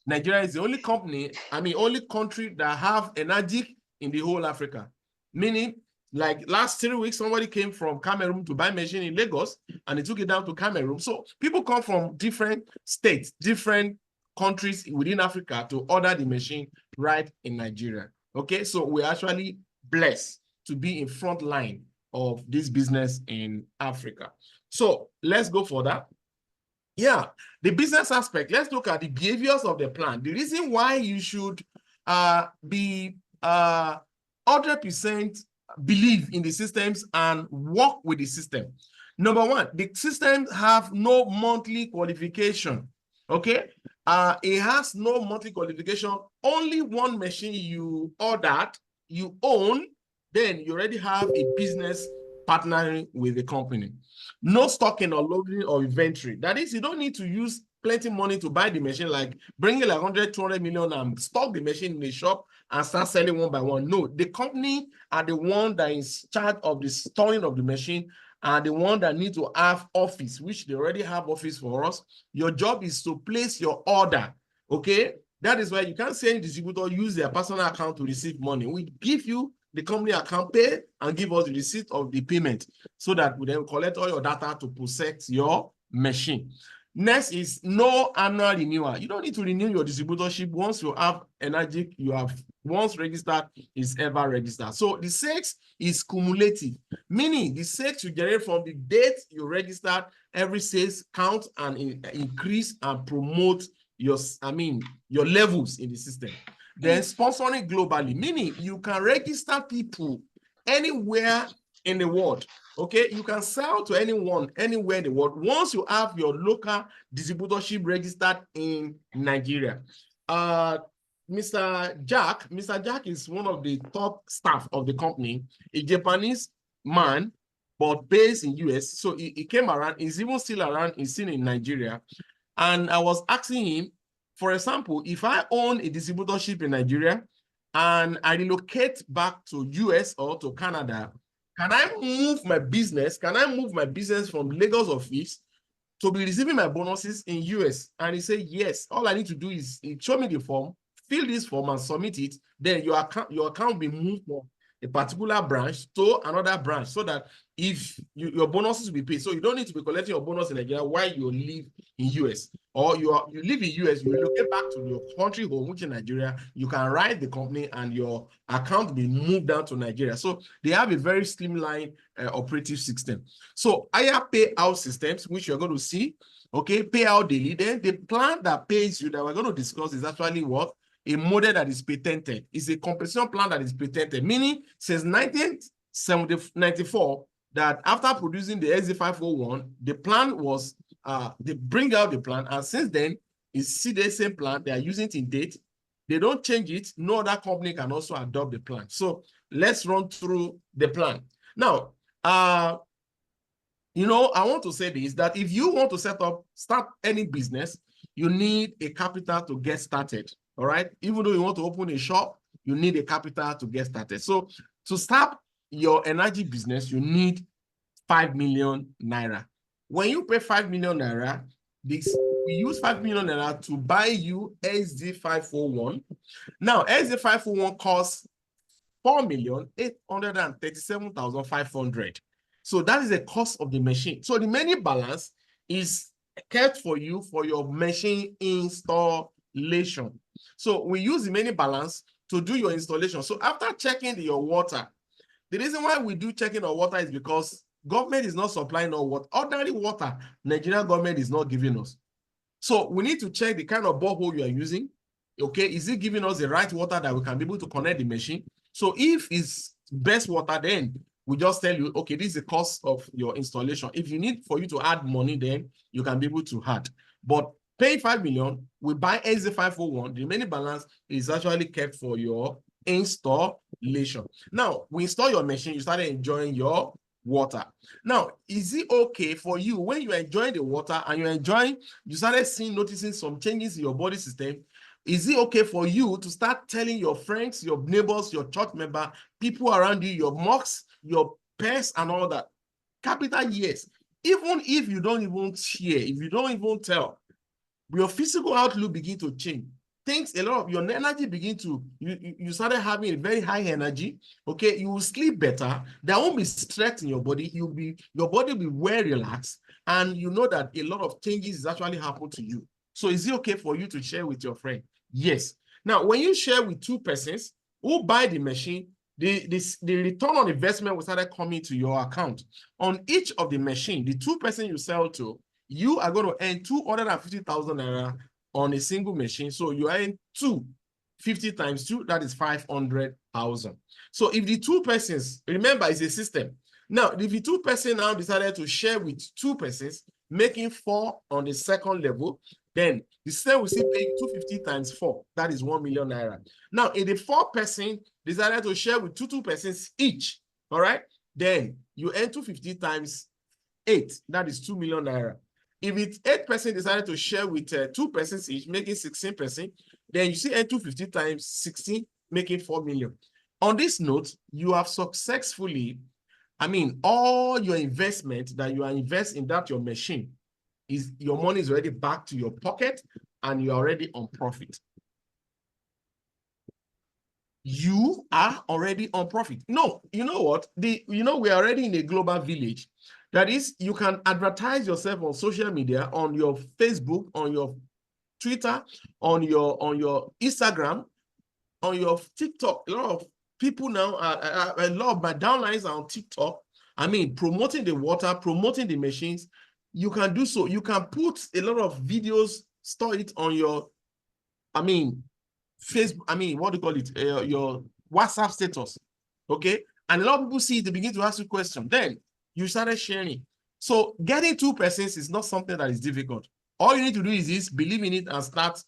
Nigeria is the only only country that have energy in the whole Africa. Meaning, like last 3 weeks, somebody came from Cameroon to buy machine in Lagos, and they took it down to Cameroon. So people come from different states, different countries within Africa to order the machine right in Nigeria. Okay, so we're actually blessed to be in front line of this business in Africa. So let's go for that. Yeah, the business aspect. Let's look at the behaviors of the plant. The reason why you should be 100% believe in the systems and work with the system. Number one, the systems have no monthly qualification. Okay, it has no monthly qualification. Only one machine you ordered, you own, then you already have a business partnering with the company. No stocking or loading or inventory. That is, you don't need to use plenty money to buy the machine, like bringing like 100, 200 million and stock the machine in the shop and start selling one by one. No, the company are the one that is in charge of the storing of the machine, and the one that need to have office, which they already have office for us. Your job is to place your order, okay? That is why you can't say any distributor use their personal account to receive money. We give you the company account, pay, and give us the receipt of the payment so that we then collect all your data to process your machine. Next is no annual renewal. You don't need to renew your distributorship. Once you have energy, you have once registered, is ever registered. So the sales is cumulative, meaning the sales you generate from the date you registered, every sales count and increase and promote your levels in the system. Then sponsoring globally, meaning you can register people anywhere in the world. Okay, you can sell to anyone, anywhere in the world, once you have your local distributorship registered in Nigeria. Mr. Jack is one of the top staff of the company, a Japanese man, but based in US. So he came around, he's even still around, he's still in Nigeria. And I was asking him, for example, if I own a distributorship in Nigeria and I relocate back to US or to Canada, can I move my business? Can I move my business from Lagos office to be receiving my bonuses in US? And he said, yes. All I need to do is show me the form, fill this form and submit it. Then your account will be moved from a particular branch to another branch, so that if your bonuses will be paid. So you don't need to be collecting your bonus in Nigeria while you live in US, or you live in US, you relocate back to your country home, which is Nigeria. You can write the company and your account will be moved down to Nigeria. So they have a very streamlined operative system. So higher payout systems, which you're going to see, okay, payout daily. Then the plan that pays you that we're going to discuss is actually what? A model that is patented. It's a compensation plan that is patented, meaning since 1994, that after producing the SZ501, the plan was, they bring out the plan, and since then, it's still the same plan. They are using it in date. They don't change it. No other company can also adopt the plan. So let's run through the plan. Now, I want to say this, that if you want to start any business, you need a capital to get started. All right. Even though you want to open a shop, you need a capital to get started. So to start your energy business, you need 5 million naira. When you pay 5 million naira, we use 5 million naira to buy you SZ501. Now, SZ501 costs 4,837,500. So that is the cost of the machine. So the remaining balance is kept for you for your machine installation. So we use the remaining balance to do your installation. So after checking your water, the reason why we do checking our water is because government is not supplying our water. Ordinary water, Nigerian government is not giving us. So we need to check the kind of borehole you are using. Okay, is it giving us the right water that we can be able to connect the machine? So if it's best water, then we just tell you, okay, this is the cost of your installation. If you need for you to add money, then you can be able to add. But paying 5 million, we buy SZ501, the remaining balance is actually kept for your installation. Now, we install your machine, you started enjoying your water. Now, is it okay for you when you're enjoying the water and you started noticing some changes in your body system? Is it okay for you to start telling your friends, your neighbors, your church member, people around you, your mocks, your peers, and all that? Capital yes. Even if you don't even share, if you don't even tell, your physical outlook begin to change. Things, a lot of your energy begin to, you started having a very high energy, okay? You will sleep better. There won't be stress in your body. Your body will be well relaxed, and you know that a lot of changes is actually happening to you. So is it okay for you to share with your friend? Yes. Now, when you share with two persons who buy the machine, the return on investment will start coming to your account. On each of the machine, the two person you sell to, you are going to earn 250,000 naira on a single machine. So you earn 250 times 2, that is 500,000. So if the two persons, remember, it's a system. Now, if the two persons now decided to share with two persons, making 4 on the second level, then the system will still pay 250 times 4. That is 1 million naira. Now, if the 4 person decided to share with two persons each, all right, then you earn 250 times 8. That is 2 million naira. If it's 8 person decided to share with 2 persons each, making 16%, then you see earn 250 times 16, making 4 million. On this note, you have successfully, all your investment that you are investing in that your machine, is your money is already back to your pocket and you're already on profit. You are already on profit. No, you know what? We're already in a global village. That is, you can advertise yourself on social media, on your Facebook, on your Twitter, on your Instagram, on your TikTok. A lot of people now, a lot of my downlines are on TikTok. Promoting the water, promoting the machines. You can do so. You can put a lot of videos, store it on your, Facebook, what do you call it? Your WhatsApp status. Okay. And a lot of people see it, they begin to ask you questions. Then you started sharing. So getting 2 persons is not something that is difficult. All you need to do is this, believe in it and start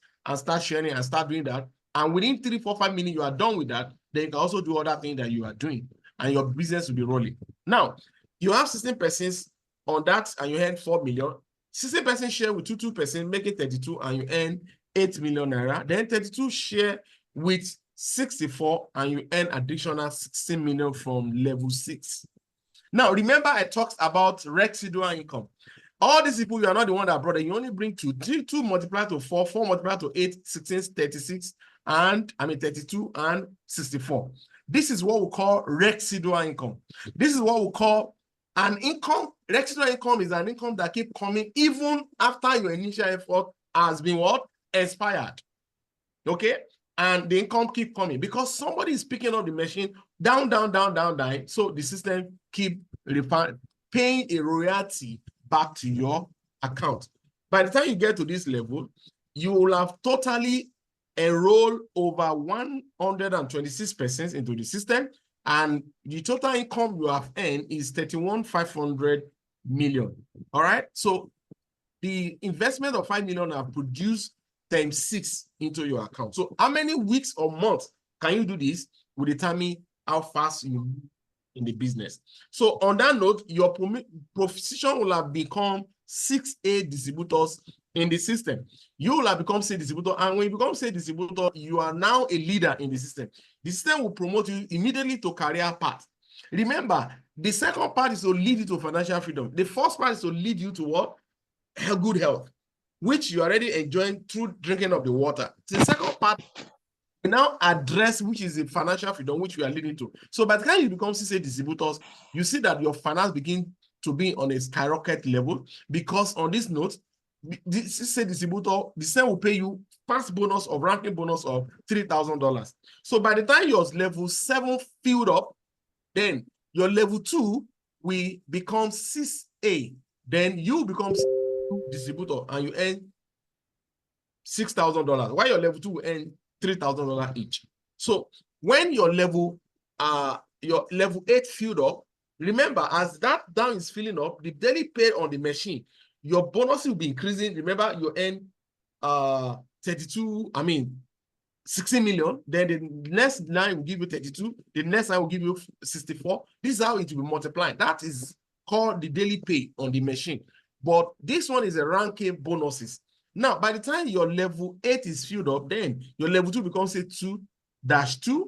sharing and start doing that. And within 3, 4, 5 minutes, you are done with that. Then you can also do other things that you are doing and your business will be rolling. Now, you have 16 persons on that and you earn 4 million. 16 persons share with 2 persons, make it 32 and you earn 8 million naira. Then 32 share with 64 and you earn additional 16 million from level 6. Now, remember I talked about residual income. All these people, you are not the one that brought it. You only bring 2. 2 multiplied to 4, 4 multiplied to 8, 16, 36, and 32 and 64. This is what we call residual income. This is what we call an income. Residual income is an income that keeps coming even after your initial effort has been what? Expired. Okay? And the income keep coming because somebody is picking up the machine down. So the system keep paying a royalty back to your account. By the time you get to this level, you will have totally enrolled over 126% into the system, and the total income you have earned is 31,500 million. All right. So the investment of 5 million have produced times 6 into your account. So how many weeks or months can you do this will determine how fast you move in the business. So on that note, your position will have become 6A distributors in the system. You will have become say distributor, and when you become say distributor, you are now a leader in the system. The system will promote you immediately to career path. Remember, the second part is to lead you to financial freedom. The first part is to lead you to what? Good health, which you are already enjoying through drinking of the water. The second part we now address, which is the financial freedom, which we are leading to. So by the time you become CCA distributors, you see that your finance begin to be on a skyrocket level, because on this note, the CCA distributor, the same will pay you fast bonus of ranking bonus of $3,000. So by the time your level 7 filled up, then your level 2 will become 6A. Then you become distributor and you earn $6,000, while your level 2 will earn $3,000 each. So when your level 8 filled up, remember, as that down is filling up, the daily pay on the machine, your bonus will be increasing. Remember, you earn 60 million, then the next line will give you 32, the next line will give you 64. This is how it will be multiplied. That is called the daily pay on the machine. But this one is a ranking bonuses. Now, by the time your level 8 is filled up, then your level 2 becomes say 2-2,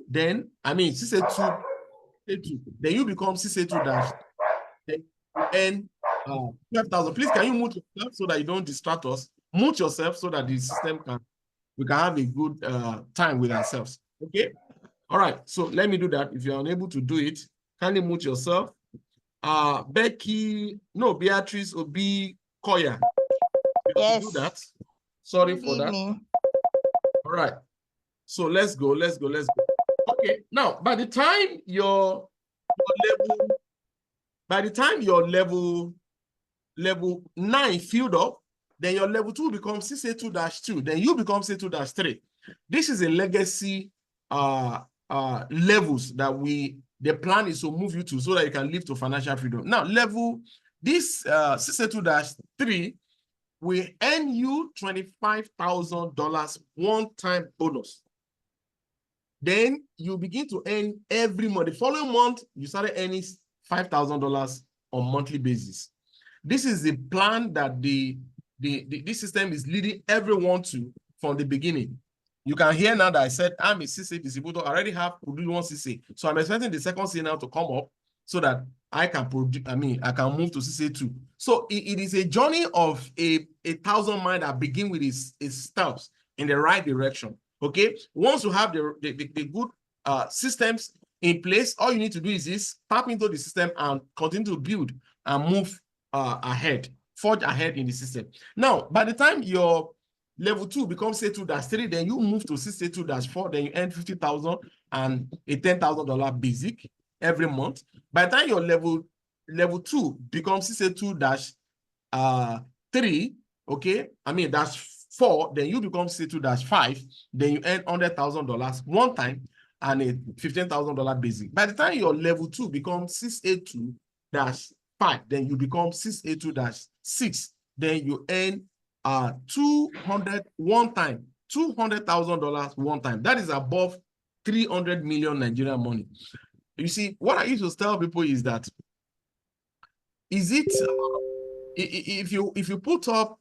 then, I mean, 6A2, then you become 6A2-, then you earn 12,000. Please, can you mute yourself so that you don't distract us? Mute yourself so that the system we can have a good time with ourselves. Okay? All right. So let me do that. If you're unable to do it, kindly mute yourself. Beatrice Obi Koya. Yes. Do that. Sorry Good for evening. that. All right. So let's go. Okay. Now, by the time your level 9 filled up, then your level 2 becomes 6A2-2, then you become 6A2-3. This is a legacy levels that the plan is to move you to so that you can live to financial freedom. Now, this 6A2-3 will earn you $25,000 one-time bonus. Then you begin to earn every month. The following month, you started earning $5,000 on monthly basis. This is the plan that this system is leading everyone to from the beginning. You can hear now that I said I'm a CCA distributor. I already have produced one CCA. So I'm expecting the second CCA now to come up so that I can produce, I can move to CCA2. So it is a journey of a 1,000 miles that begin with its steps in the right direction. Okay. Once you have the good systems in place, all you need to do is tap into the system and continue to build and move ahead, forge ahead in the system. Now, by the time your level 2 becomes CA2-3, then you move to CA2-4, then you earn 50,000 and a $10,000 basic every month. By the time your level 2 becomes CA2-3, okay, -4, then you become CA2-5, then you earn $100,000 one time and a $15,000 basic. By the time your level 2 becomes 6A2-5, then you become 6A2-6, then you earn $200,000 one time. That is above 300 million Nigerian money. You see, what I used to tell people is that if you put up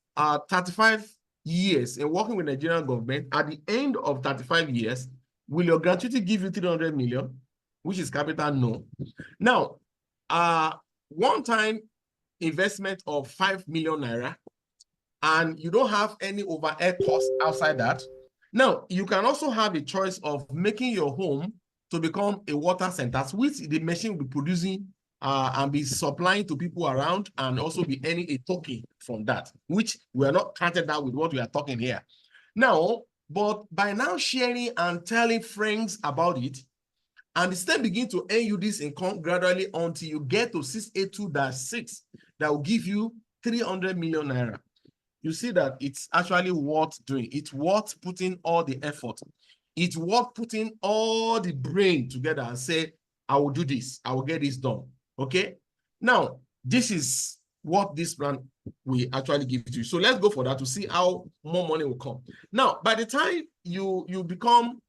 35 years in working with Nigerian government, at the end of 35 years, will your gratuity give you 300 million, which is capital? No. Now, one-time investment of 5 million naira, and you don't have any overhead costs outside that. Now, you can also have a choice of making your home to become a water center, which the machine will be producing and be supplying to people around, and also be earning a token from that, which we are not counted that with what we are talking here. Now, but by now sharing and telling friends about it, and the system begin to earn you this income gradually until you get to 6A2-6 that will give you 300 million naira. You see that it's actually worth doing. It's worth putting all the effort. It's worth putting all the brain together and say, I will do this. I will get this done. Okay? Now, this is what this plan will actually give to you. So let's go for that to see how more money will come. Now, by the time you become,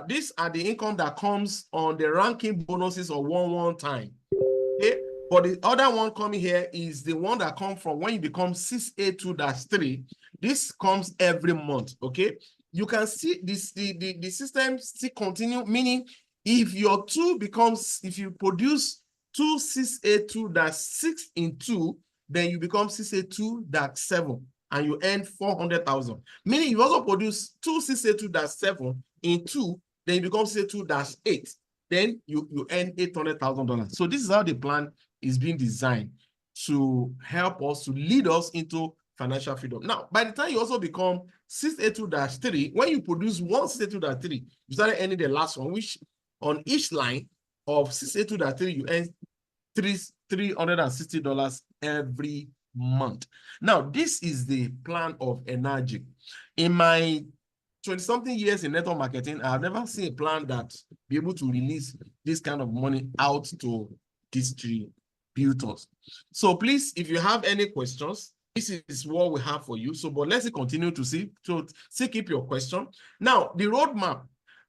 these are the income that comes on the ranking bonuses of one time. Okay? But the other one coming here is the one that comes from when you become 6A2-3. This comes every month, okay? You can see this, the system still continue, meaning if your 2 becomes, if you produce 2 6A2-6 in 2, then you become 6A2-7 and you earn 400,000. Meaning you also produce 2 6A2-7 in 2, then you become 6A2-8. Then you earn $800,000. So this is how the plan is being designed to help us, to lead us into financial freedom. Now, by the time you also become 6A2-3, when you produce one 6A2-3, you start earning the last one, which on each line of 6A2-3, you earn $360 every month. Now, this is the plan of Energic. In my 20-something years in network marketing, I've never seen a plan that be able to release this kind of money out to distributors. So please, if you have any questions, this is what we have for you. So, but let's continue to see. So, still keep your question. Now, the roadmap,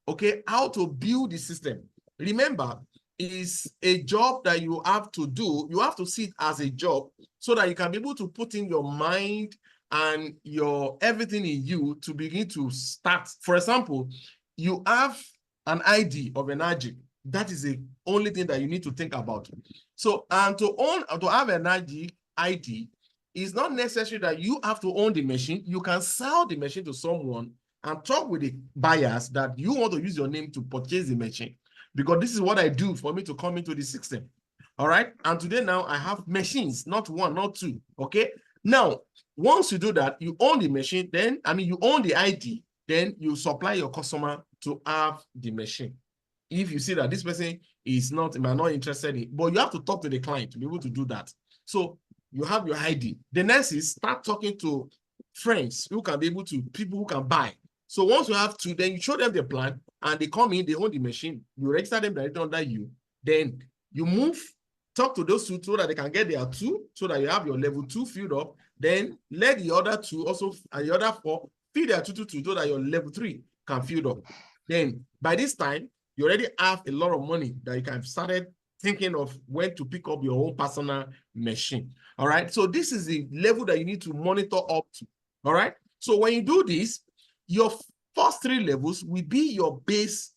okay, how to build the system. Remember, is a job that you have to do. You have to see it as a job so that you can be able to put in your mind and your everything in you to begin to start. For example, you have an ID of energy. That is the only thing that you need to think about. So, and to have an ID, it's not necessary that you have to own the machine. You can sell the machine to someone and talk with the buyers that you want to use your name to purchase the machine, because this is what I do for me to come into the system. All right. And today now I have machines, not one, not two. Okay. Now, once you do that, you own the machine, then, you own the ID, then you supply your customer to have the machine. If you see that this person is not interested in, but you have to talk to the client to be able to do that. So you have your ID. The next is start talking to friends who can be able to, people who can buy. So once you have two, then you show them the plan and they come in, they own the machine, you register them directly under you, then you move, talk to those two so that they can get their two, so that you have your level 2 filled up, then let the other two also, and the other 4 fill their two so that your level 3 can fill up. Then by this time, you already have a lot of money that you can have started thinking of when to pick up your own personal machine. All right. So this is the level that you need to monitor up to. All right. So when you do this, your first 3 levels will be your base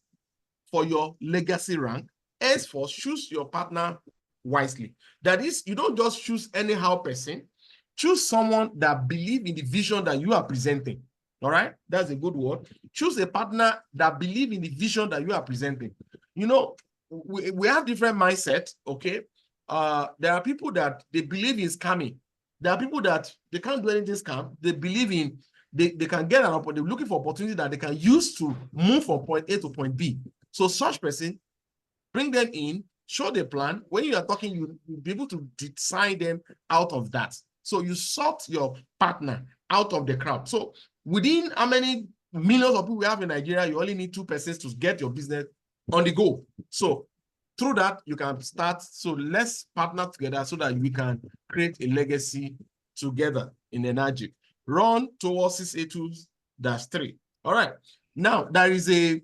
for your legacy rank. Henceforth, choose your partner wisely. That is, you don't just choose anyhow person. Choose someone that believes in the vision that you are presenting. All right. That's a good word. Choose a partner that believes in the vision that you are presenting. You know, we have different mindsets, okay? There are people that they believe in scamming. There are people that they can't do anything scam. They believe in, they can get an opportunity, they're looking for opportunity that they can use to move from point A to point B. So such person, bring them in, show the plan. When you are talking, you'll be able to design them out of that. So you sort your partner out of the crowd. So within how many millions of people we have in Nigeria, you only need 2 persons to get your business on the go. So through that, you can start. So let's partner together so that we can create a legacy together in energy. Run towards 682-3. All right. Now, there is a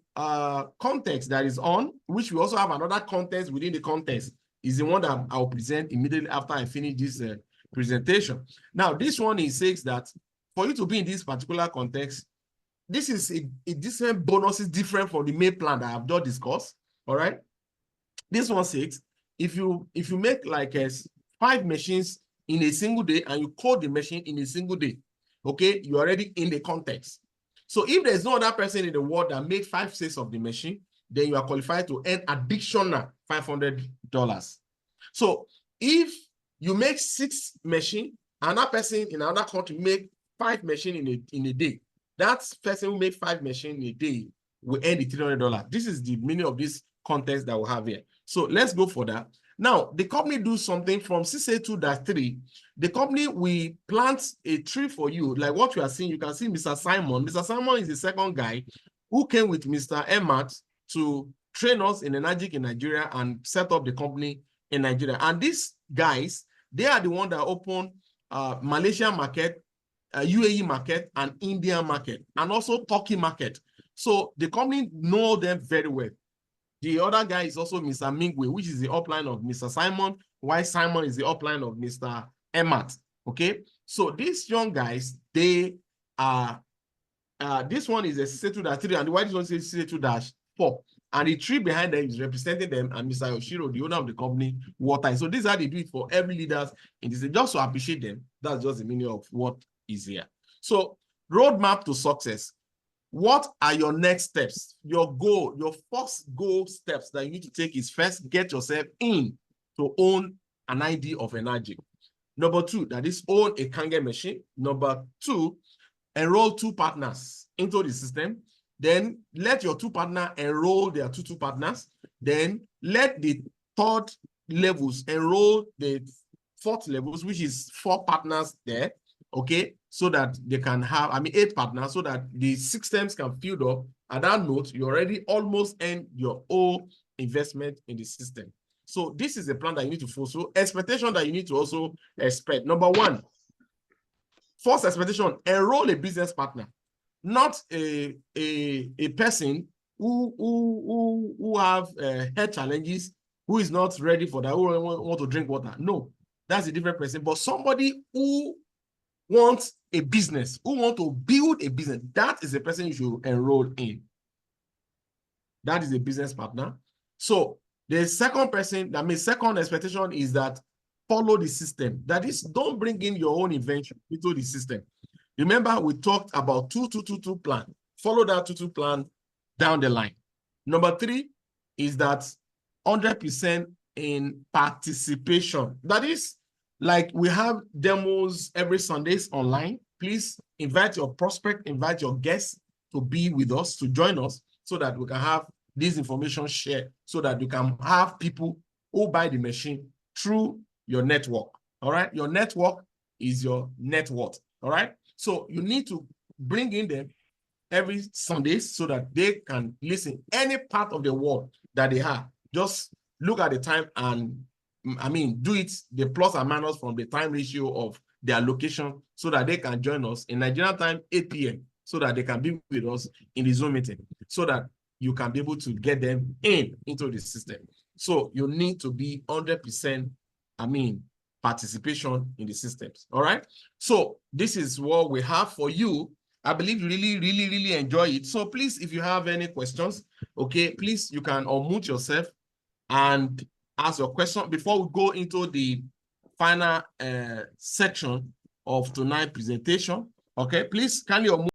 context that is on, which we also have another context within the context, is the one that I'll present immediately after I finish this presentation. Now, this one is says that for you to be in this particular context, this is a different bonuses different from the main plan that I've just discussed. All right. This one says, if you make like 5 machines in a single day and you code the machine in a single day, okay, you're already in the context. So if there's no other person in the world that made 5 sales of the machine, then you are qualified to earn additional $500. So if you make 6 machines, another person in another country make 5 machines in a day, that person who made 5 machines in a day will earn the $300. This is the meaning of this context that we have here. So let's go for that. Now, the company do something from 682-3. The company will plant a tree for you, like what you are seeing. You can see Mr. Simon. Mr. Simon is the second guy who came with Mr. Emmat to train us in Energic in Nigeria and set up the company in Nigeria. And these guys, they are the one that opened Malaysia market, UAE market, and India market, and also Turkey market. So the company know them very well. The other guy is also Mr. Mingwe, which is the upline of Mr. Simon, while Simon is the upline of Mr. Emmat. Okay, so these young guys, they are, this one is a 62-3, and the white one is 62-4. And the tree behind them is representing them, and Mr. Yoshiro, the owner of the company, water. So this is how they do it for every leaders in this, just to appreciate them. That's just the meaning of what is here. So, roadmap to success. What are your next steps? Your goal, your first goal steps that you need to take is first, get yourself in to own an ID of energy. Number 2, that is own a Kangen machine. Number 2, enroll 2 partners into the system. Then let your 2 partners enroll their 2 partners. Then let the 3rd levels enroll the 4th levels, which is 4 partners there. Okay, so that they can have, 8 partners, so that the systems can fill up. At that note, you already almost end your own investment in the system. So this is a plan that you need to follow. So expectation that you need to also expect. Number 1, First expectation, enroll a business partner, not a person who have health challenges, who is not ready for that, who want to drink water. No, that's a different person. But somebody who wants a business, who want to build a business, that is a person you should enroll in. That is a business partner. So the second person, that means second expectation is that follow the system. That is, don't bring in your own invention into the system. Remember, we talked about 2-2-2-2 plan. Follow that 2-2 plan down the line. Number 3 is that 100% in participation. That is, like we have demos every Sundays online. Please invite your prospect, invite your guests to be with us, to join us, so that we can have this information shared, so that you can have people who buy the machine through your network. All right. Your network is your net worth. All right. So you need to bring in them every Sunday so that they can listen any part of the world that they have. Just look at the time and do it the plus and minus from the time ratio of their location so that they can join us in Nigerian time, 8 p.m. so that they can be with us in the Zoom meeting so that you can be able to get them into the system. So you need to be 100%, participation in the systems. All right. So this is what we have for you. I believe you really enjoy it. So please, if you have any questions, okay, please, you can unmute yourself and ask your question before we go into the final section of tonight's presentation. Okay, please kindly unmute.